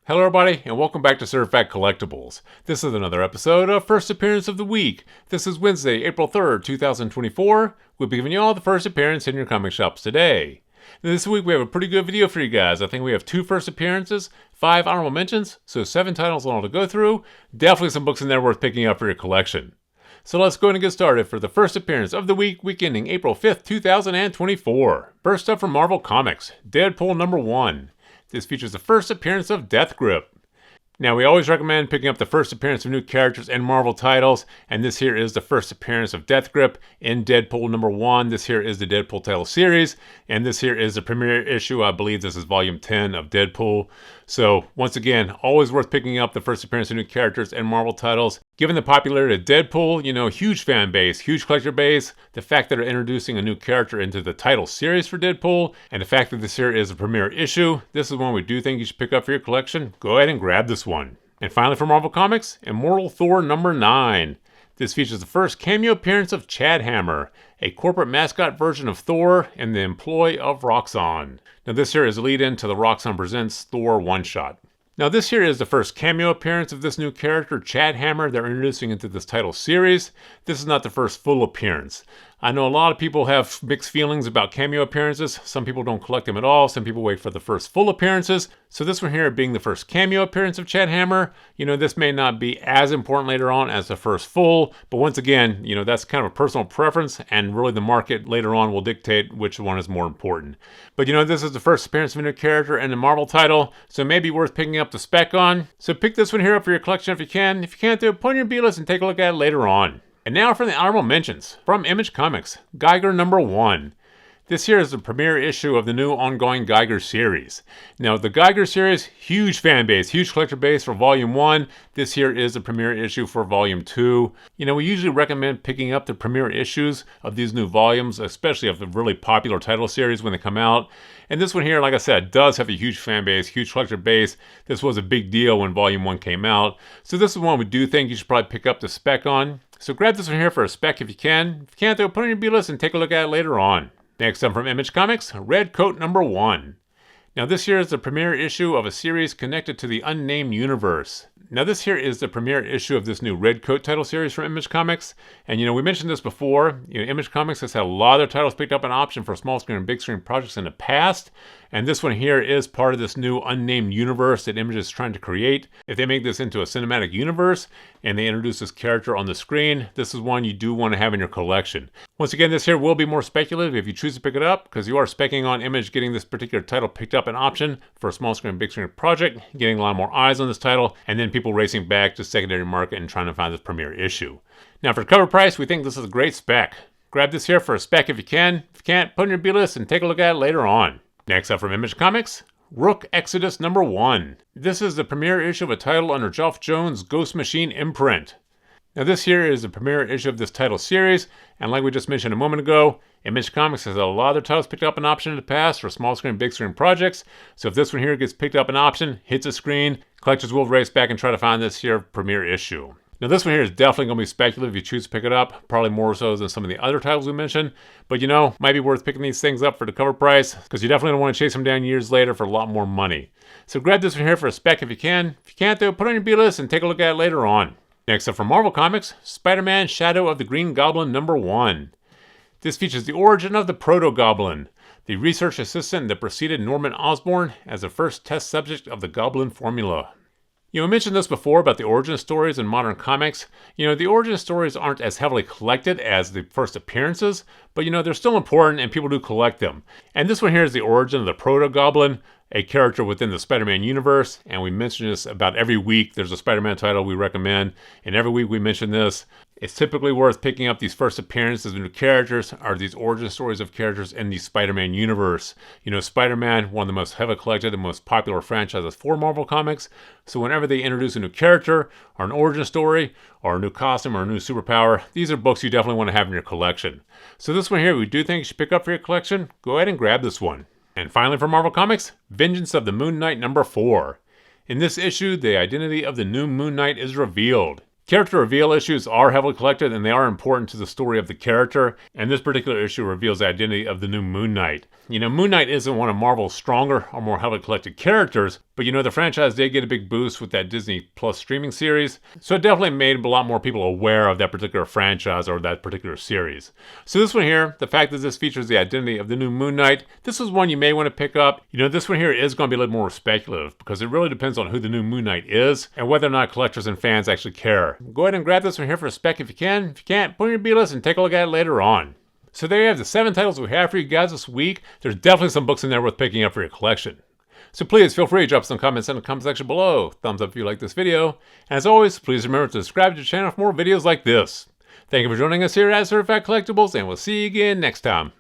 Hello everybody, and welcome back to Certified Collectibles. This is another episode of First Appearance of the Week. This is Wednesday, April 3rd, 2024. We'll be giving you all the first appearance in your comic shops today. This week we have a pretty good video for you guys. I think we have 2 first appearances, 5 honorable mentions, so 7 titles all to go through. Definitely some books in there worth picking up for your collection. So let's go ahead and get started for the first appearance of the week ending April 5th, 2024. First up from Marvel Comics, Deadpool number 1. This features the first appearance of Death Grip. Now, we always recommend picking up the first appearance of new characters in Marvel titles, and this here is the first appearance of Death Grip in Deadpool number 1. This here is the Deadpool title series, and this here is the premiere issue. I believe this is volume 10 of Deadpool. So, once again, always worth picking up the first appearance of new characters in Marvel titles. Given the popularity of Deadpool, huge fan base, huge collector base, the fact that they're introducing a new character into the title series for Deadpool, and the fact that this here is a premiere issue, this is one we do think you should pick up for your collection. Go ahead and grab this one. And finally for Marvel Comics, Immortal Thor number 9. This features the first cameo appearance of Chad Hammer, a corporate mascot version of Thor and the employee of Roxxon. Now this here is a lead-in to the Roxxon Presents Thor one-shot. Now this here is the first cameo appearance of this new character, Chad Hammer, they're introducing into this title series. This is not the first full appearance. I know a lot of people have mixed feelings about cameo appearances. Some people don't collect them at all. Some people wait for the first full appearances. So this one here being the first cameo appearance of Chad Hammer, this may not be as important later on as the first full. But once again, that's kind of a personal preference, and really the market later on will dictate which one is more important. But this is the first appearance of a new character in the Marvel title, so it may be worth picking up the spec on. So pick this one here up for your collection if you can. If you can't do it, put it in your B-list and take a look at it later on. And now for the honorable mentions. From Image Comics, Geiger number 1. This here is the premiere issue of the new ongoing Geiger series. Now, the Geiger series, huge fan base, huge collector base for Volume 1. This here is the premiere issue for Volume 2. We usually recommend picking up the premiere issues of these new volumes, especially of the really popular title series when they come out. And this one here, like I said, does have a huge fan base, huge collector base. This was a big deal when Volume 1 came out. So this is one we do think you should probably pick up the spec on. So grab this one here for a spec if you can. If you can't, though, put it in your B-list and take a look at it later on. Next up from Image Comics, Red Coat number 1. Now this here is the premiere issue of a series connected to the Unnamed Universe. Now this here is the premiere issue of this new Red Coat title series from Image Comics. And we mentioned this before, Image Comics has had a lot of their titles picked up an option for small screen and big screen projects in the past. And this one here is part of this new Unnamed Universe that Image is trying to create. If they make this into a cinematic universe and they introduce this character on the screen, this is one you do want to have in your collection. Once again, this here will be more speculative if you choose to pick it up, because you are specking on Image getting this particular title picked up an option for a small screen, big screen project, getting a lot more eyes on this title, and then people racing back to secondary market and trying to find this premiere issue. Now for cover price, we think this is a great spec. Grab this here for a spec if you can. If you can't, put it in your B-list and take a look at it later on. Next up from Image Comics, Rook Exodus number 1. This is the premiere issue of a title under Geoff Johns' Ghost Machine imprint. Now this here is the premiere issue of this title series, and like we just mentioned a moment ago, Image Comics has a lot of their titles picked up an option in the past for small screen, big screen projects. So if this one here gets picked up an option, hits a screen, collectors will race back and try to find this here premiere issue. Now this one here is definitely going to be speculative if you choose to pick it up, probably more so than some of the other titles we mentioned. But might be worth picking these things up for the cover price, because you definitely don't want to chase them down years later for a lot more money. So grab this one here for a spec if you can. If you can't, though, put it on your B-list and take a look at it later on. Next up from Marvel Comics, Spider-Man Shadow of the Green Goblin number 1. This features the origin of the Proto-Goblin, the research assistant that preceded Norman Osborn as the first test subject of the Goblin formula. I mentioned this before about the origin stories in modern comics. The origin stories aren't as heavily collected as the first appearances, but they're still important and people do collect them. And this one here is the origin of the Proto-Goblin, a character within the Spider-Man universe, and we mention this about every week. There's a Spider-Man title we recommend, and every week we mention this. It's typically worth picking up these first appearances of new characters, or these origin stories of characters in the Spider-Man universe. Spider-Man, one of the most heavily collected and most popular franchises for Marvel Comics, so whenever they introduce a new character, or an origin story, or a new costume, or a new superpower, these are books you definitely want to have in your collection. So this one here we do think you should pick up for your collection. Go ahead and grab this one. And finally for Marvel Comics, Vengeance of the Moon Knight number 4. In this issue, the identity of the new Moon Knight is revealed. Character reveal issues are heavily collected and they are important to the story of the character, and this particular issue reveals the identity of the new Moon Knight. You know, Moon Knight isn't one of Marvel's stronger or more heavily collected characters, but you know, the franchise did get a big boost with that Disney Plus streaming series, so it definitely made a lot more people aware of that particular franchise or that particular series. So this one here, the fact that this features the identity of the new Moon Knight, this is one you may want to pick up. You know, this one here is going to be a little more speculative because it really depends on who the new Moon Knight is and whether or not collectors and fans actually care. Go ahead and grab this one here for a spec if you can. If you can't, put it in your B-list and take a look at it later on. So there you have the 7 titles we have for you guys this week. There's definitely some books in there worth picking up for your collection. So please feel free to drop some comments in the comment section below. Thumbs up if you like this video. And as always, please remember to subscribe to the channel for more videos like this. Thank you for joining us here at Certified Collectibles, and we'll see you again next time.